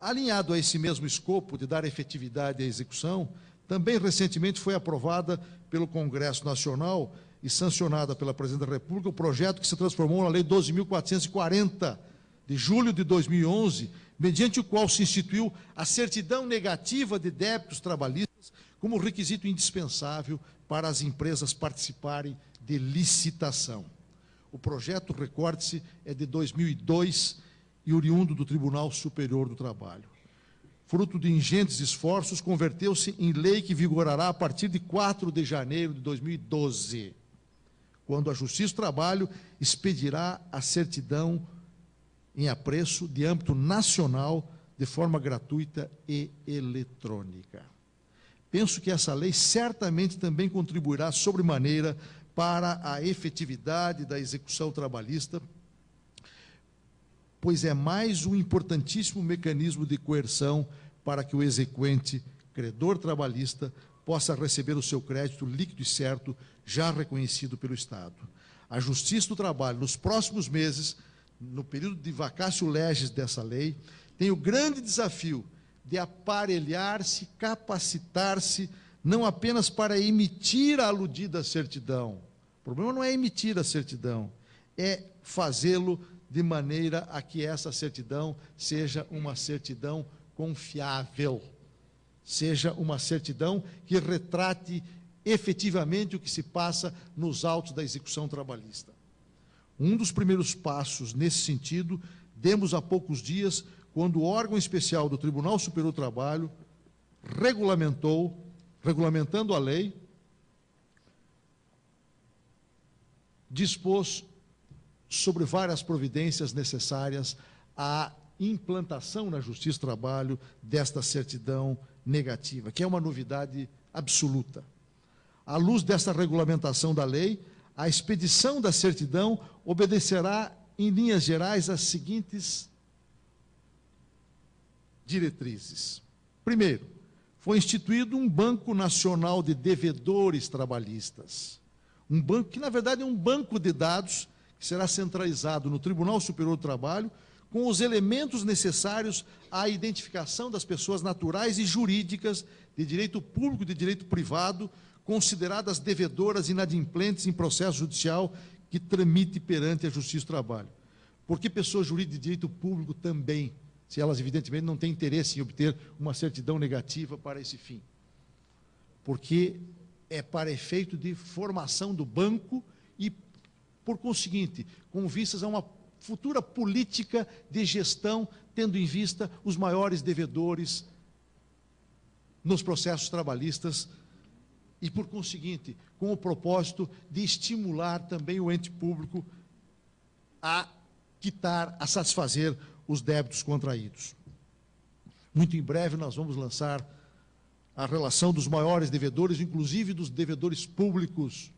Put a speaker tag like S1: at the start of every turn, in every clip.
S1: Alinhado a esse mesmo escopo de dar efetividade à execução, também recentemente foi aprovada pelo Congresso Nacional e sancionada pela Presidente da República o projeto que se transformou na Lei 12.440, de julho de 2011, mediante o qual se instituiu a certidão negativa de débitos trabalhistas como requisito indispensável para as empresas participarem de licitação. O projeto, recorde-se, é de 2002 e oriundo do Tribunal Superior do Trabalho. Fruto de ingentes esforços, converteu-se em lei que vigorará a partir de 4 de janeiro de 2012, quando a Justiça do Trabalho expedirá a certidão em apreço de âmbito nacional, de forma gratuita e eletrônica. Penso que essa lei certamente também contribuirá sobremaneira para a efetividade da execução trabalhista, pois é mais um importantíssimo mecanismo de coerção para que o exequente, credor trabalhista, possa receber o seu crédito líquido e certo, já reconhecido pelo Estado. A Justiça do Trabalho, nos próximos meses, no período de vacatio legis dessa lei, tem o grande desafio de aparelhar-se, capacitar-se, não apenas para emitir a aludida certidão. O problema não é emitir a certidão, é fazê-lo de maneira a que essa certidão seja uma certidão confiável, seja uma certidão que retrate efetivamente o que se passa nos autos da execução trabalhista. Um dos primeiros passos nesse sentido demos há poucos dias, quando o órgão especial do Tribunal Superior do Trabalho regulamentando a lei, dispôs sobre várias providências necessárias à implantação na Justiça do Trabalho desta certidão negativa, que é uma novidade absoluta. À luz desta regulamentação da lei, a expedição da certidão obedecerá, em linhas gerais, às seguintes diretrizes. Primeiro, foi instituído um Banco Nacional de Devedores Trabalhistas. Um banco que, na verdade, é um banco de dados que será centralizado no Tribunal Superior do Trabalho, com os elementos necessários à identificação das pessoas naturais e jurídicas de direito público e de direito privado, consideradas devedoras inadimplentes em processo judicial que tramite perante a Justiça do Trabalho. Porque pessoas jurídicas de direito público também, se elas evidentemente não têm interesse em obter uma certidão negativa para esse fim. Porque é para efeito de formação do banco e, por conseguinte, com vistas a uma futura política de gestão, tendo em vista os maiores devedores nos processos trabalhistas e, por conseguinte, com o propósito de estimular também o ente público a quitar, a satisfazer os débitos contraídos. Muito em breve nós vamos lançar a relação dos maiores devedores, inclusive dos devedores públicos,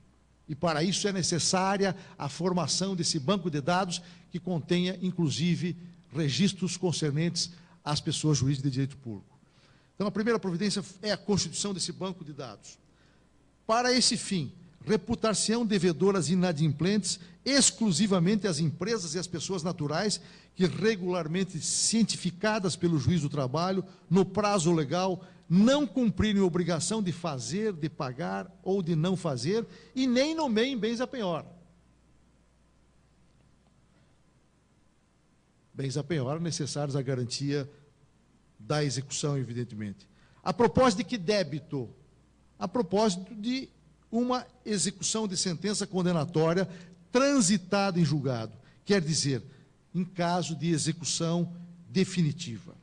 S1: e para isso é necessária a formação desse banco de dados que contenha, inclusive, registros concernentes às pessoas jurídicas de direito público. Então, a primeira providência é a constituição desse banco de dados. Para esse fim, reputar-se-ão devedoras inadimplentes exclusivamente as empresas e as pessoas naturais que, regularmente cientificadas pelo juiz do trabalho, no prazo legal, não cumprirem obrigação de fazer, de pagar ou de não fazer, e nem nomeiem bens a penhora. Bens a penhora necessários à garantia da execução, evidentemente. A propósito de que débito? A propósito de uma execução de sentença condenatória transitada em julgado, quer dizer, em caso de execução definitiva.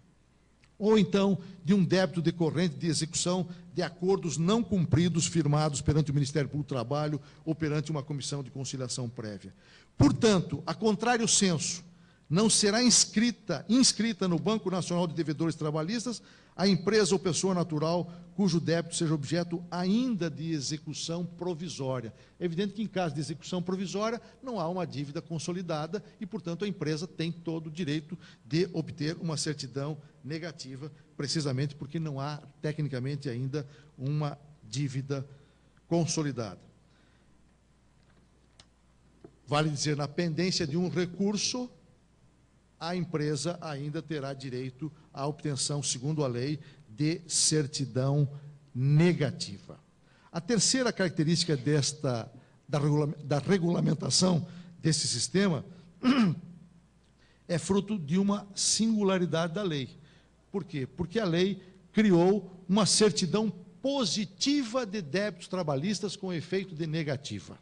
S1: Ou então de um débito decorrente de execução de acordos não cumpridos firmados perante o Ministério Público do Trabalho ou perante uma comissão de conciliação prévia. Portanto, a contrário senso, não será inscrita no Banco Nacional de Devedores Trabalhistas a empresa ou pessoa natural cujo débito seja objeto ainda de execução provisória. É evidente que, em caso de execução provisória, não há uma dívida consolidada e, portanto, a empresa tem todo o direito de obter uma certidão negativa, precisamente porque não há, tecnicamente, ainda uma dívida consolidada. Vale dizer, na pendência de um recurso, a empresa ainda terá direito à obtenção, segundo a lei, de certidão negativa. A terceira característica da regulamentação desse sistema é fruto de uma singularidade da lei. Por quê? Porque a lei criou uma certidão positiva de débitos trabalhistas com efeito de negativa.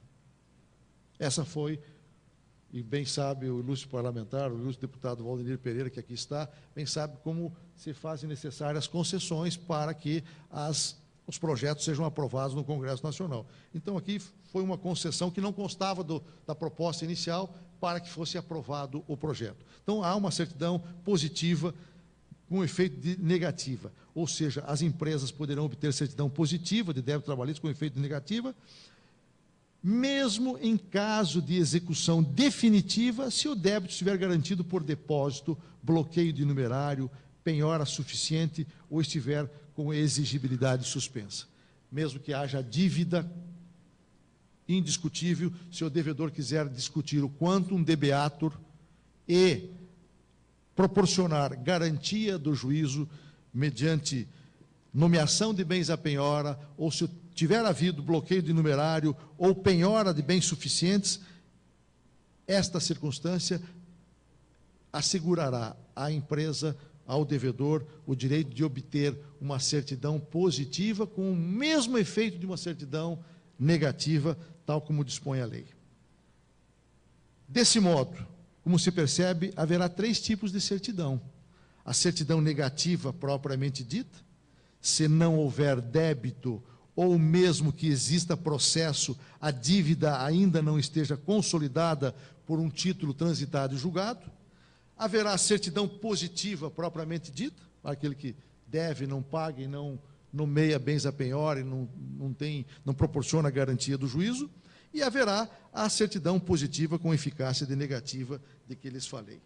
S1: Essa foi, e bem sabe o ilustre parlamentar, o ilustre deputado Valdemir Pereira, que aqui está, bem sabe como se fazem necessárias concessões para que os projetos sejam aprovados no Congresso Nacional. Então, aqui foi uma concessão que não constava da proposta inicial para que fosse aprovado o projeto. Então, há uma certidão positiva com efeito de negativa, ou seja, as empresas poderão obter certidão positiva de débito trabalhista com efeito de negativa, mesmo em caso de execução definitiva, se o débito estiver garantido por depósito, bloqueio de numerário, penhora suficiente ou estiver com exigibilidade suspensa. Mesmo que haja dívida indiscutível, se o devedor quiser discutir o quantum debeatur e proporcionar garantia do juízo mediante nomeação de bens à penhora, ou se tiver havido bloqueio de numerário ou penhora de bens suficientes, esta circunstância assegurará à empresa, ao devedor, o direito de obter uma certidão positiva com o mesmo efeito de uma certidão negativa, tal como dispõe a lei. Desse modo, como se percebe, haverá 3 tipos de certidão. A certidão negativa propriamente dita, se não houver débito ou mesmo que exista processo, a dívida ainda não esteja consolidada por um título transitado e julgado. Haverá a certidão positiva propriamente dita, aquele que deve, não paga e não nomeia bens a penhora e não proporciona a garantia do juízo. E haverá a certidão positiva com eficácia de negativa de que lhes falei.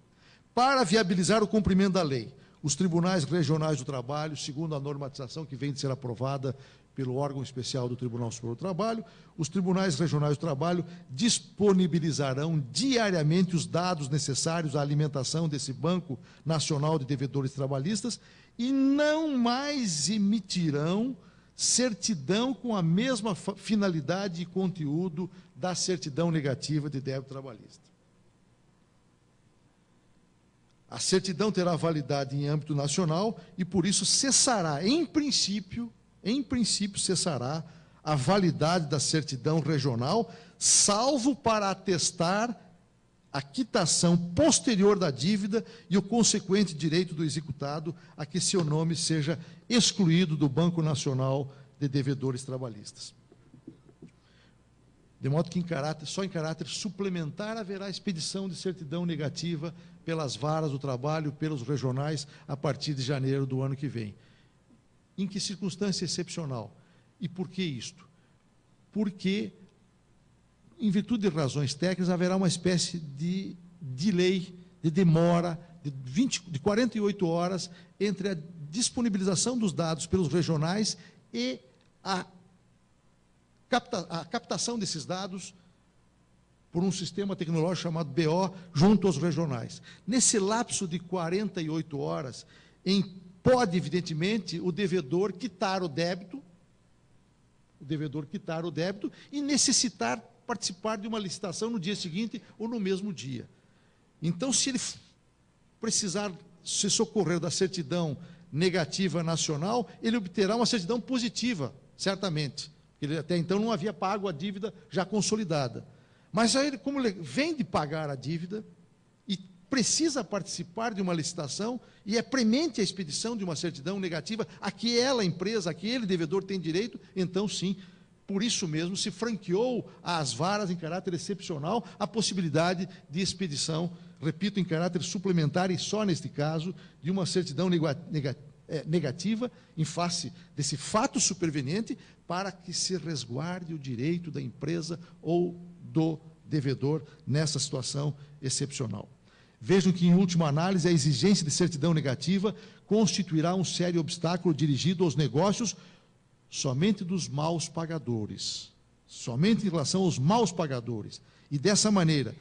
S1: Para viabilizar o cumprimento da lei, os tribunais regionais do trabalho, segundo a normatização que vem de ser aprovada pelo órgão especial do Tribunal Superior do Trabalho, os tribunais regionais do trabalho disponibilizarão diariamente os dados necessários à alimentação desse Banco Nacional de Devedores Trabalhistas e não mais emitirão certidão com a mesma finalidade e conteúdo da certidão negativa de débito trabalhista. A certidão terá validade em âmbito nacional e, por isso, cessará, em princípio cessará a validade da certidão regional, salvo para atestar a quitação posterior da dívida e o consequente direito do executado a que seu nome seja excluído do Banco Nacional de Devedores Trabalhistas. De modo que só em caráter suplementar haverá expedição de certidão negativa pelas varas do trabalho, pelos regionais, a partir de janeiro do ano que vem. Em que circunstância excepcional? E por que isto? Porque, em virtude de razões técnicas, haverá uma espécie de delay, de demora, de 48 horas entre a disponibilização dos dados pelos regionais e a captação desses dados por um sistema tecnológico chamado BO junto aos regionais. Nesse lapso de 48 horas, pode, evidentemente, o devedor quitar o débito e necessitar participar de uma licitação no dia seguinte ou no mesmo dia. Então, se ele precisar se socorrer da certidão negativa nacional, ele obterá uma certidão positiva, certamente. Ele até então não havia pago a dívida já consolidada. Mas aí, como ele vem de pagar a dívida e precisa participar de uma licitação e é premente a expedição de uma certidão negativa, aquela empresa, aquele devedor tem direito, então sim, por isso mesmo se franqueou às varas em caráter excepcional a possibilidade de expedição, repito, em caráter suplementar e só neste caso, de uma certidão negativa em face desse fato superveniente para que se resguarde o direito da empresa ou do devedor nessa situação excepcional. Vejam que, em última análise, a exigência de certidão negativa constituirá um sério obstáculo dirigido aos negócios somente dos maus pagadores, somente em relação aos maus pagadores. E, dessa maneira,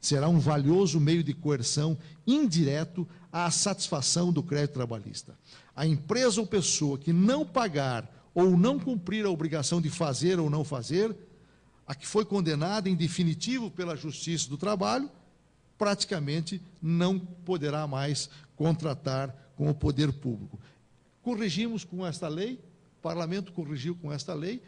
S1: Será um valioso meio de coerção indireto à satisfação do crédito trabalhista. A empresa ou pessoa que não pagar ou não cumprir a obrigação de fazer ou não fazer, a que foi condenada em definitivo pela Justiça do Trabalho, praticamente não poderá mais contratar com o poder público. Corrigimos com esta lei, o Parlamento corrigiu com esta lei,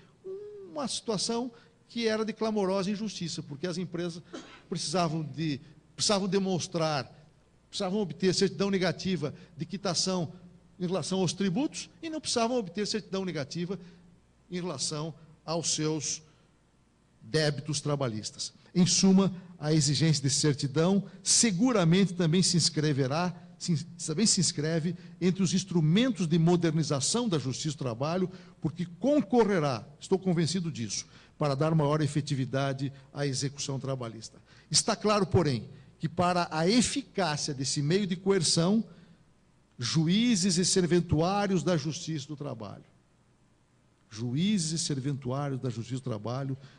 S1: uma situação que era de clamorosa injustiça, porque as empresas precisavam demonstrar, precisavam obter certidão negativa de quitação em relação aos tributos e não precisavam obter certidão negativa em relação aos seus débitos trabalhistas. Em suma, a exigência de certidão seguramente também se inscreve entre os instrumentos de modernização da Justiça do Trabalho, porque concorrerá, estou convencido disso, para dar maior efetividade à execução trabalhista. Está claro, porém, que para a eficácia desse meio de coerção, juízes e serventuários da Justiça do Trabalho,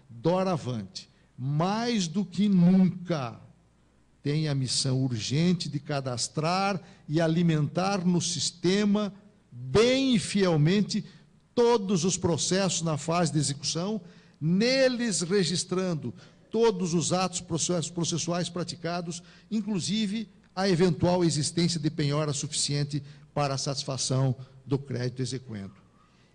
S1: doravante, mais do que nunca, têm a missão urgente de cadastrar e alimentar no sistema, bem e fielmente, todos os processos na fase de execução, neles registrando todos os atos processuais praticados, inclusive a eventual existência de penhora suficiente para a satisfação do crédito exequendo.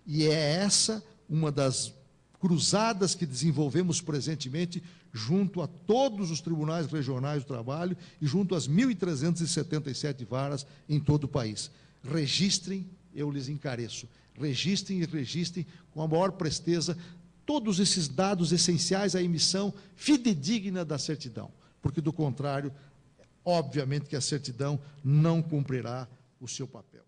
S1: E é essa uma das cruzadas que desenvolvemos presentemente junto a todos os tribunais regionais do trabalho e junto às 1.377 varas em todo o país. Registrem, eu lhes encareço, registrem e registrem com a maior presteza todos esses dados essenciais à emissão fidedigna da certidão, porque, do contrário, obviamente que a certidão não cumprirá o seu papel.